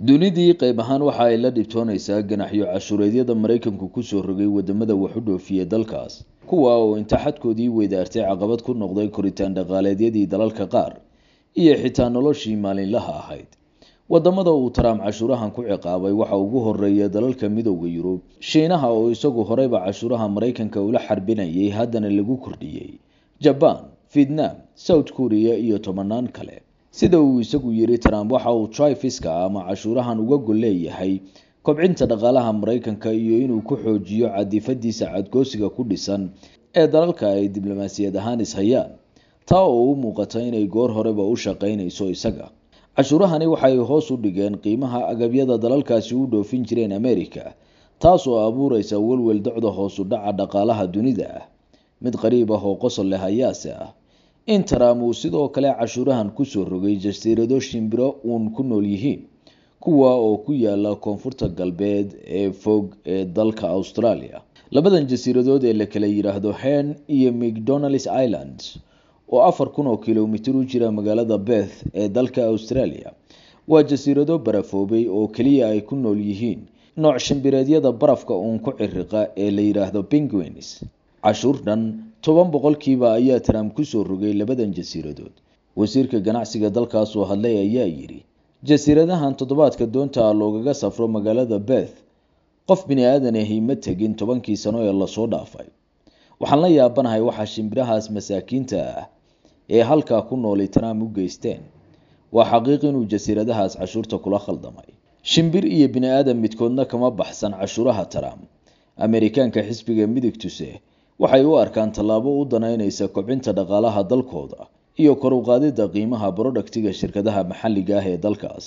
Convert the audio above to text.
dunidii qayb ahaan waxa ay la dhibtoonaysaa ganaxyo cashuureedyada Mareykanku ku soo rogay wadamada wax u dhoofiya dalkaas kuwa oo inta xadkoodii weydaartay caqabad ku noqday koritaan dhaqaaleedyadii dalalka qaar iyo xitaa noloshii maalinlaha ahayd. wadamada uu Trump cashuurahan ku ciqaabay waxa ugu horeeya dalalka midowga Yurub, Shiinaha oo isagu horeyba cashuuraha Mareykanka ula xarbinayay haddana lagu kordhiyay, Japan, Vietnam, South Korea iyo tobanaan kale. sida uu isagu yiri Trump waxa uu tarifiska ama cashuurahan uga gol leeyahay kobcinta dhaqaalaha Mareykanka iyo inuu ku xoojiyo cadifadiisa cadgoosiga ku dhisan ee dalalka ay diblomaasiyad ahaan is hayaan, taa oo u muuqata inay goor horeba u shaqeynayso isaga. cashuurahani waxay hoos u dhigeen qiimaha agabyada dalalkaasi u dhoofin jireen Amerika, taas oo abuuraysa walwal docda hoos u dhaca dhaqaalaha dunida. mid qariib ah oo qosol leh ayaase ah in Trump uu sidoo kale cashuurahan ku soo rogay jasiirado shimbiro uun ku nool yihiin, kuwa oo ku yaala koonfurta galbeed ee fog ee dalka Australia. labadan jasiiradood ee la kala yiraahdo Hen iyo McDonald's Islands oo 4,000 kiiloomitir u jira magaalada Perth ee dalka Australia, waa jasiirado barafoobay oo kaliya ay ku nool yihiin nooc shimbireedyada barafka uun ku ciriqa ee la yiraahdo penguins. cashuurdan 10% ayaa Trump ku soo rogay labadan jasiiradood. wasiirka ganacsiga dalkaas oo hadlay ayaa yiri jasiiradahan toddobaadka doonta loogaga safro magaalada Perth qof bini aadan ah ma tagin 10 sano ee la soo dhaafay. waxaan la yaabanahay waxa shimbirahaas masaakiinta ah ee halka ku nool Trump u geysteen. waa xaqiiqo inuu jasiiradahaas cashuurta kula khaldamay. shimbir iyo bini aadan midkoodna kama baxsan cashuuraha Trump. Amerikaanka xisbiga midigtuse waxay u arkaan tallaabo u danaynaysa kobcinta dhaqaalaha dalkooda iyo kor u qaadida qiimaha productiga shirkadaha maxalliga ah ee dalkaas.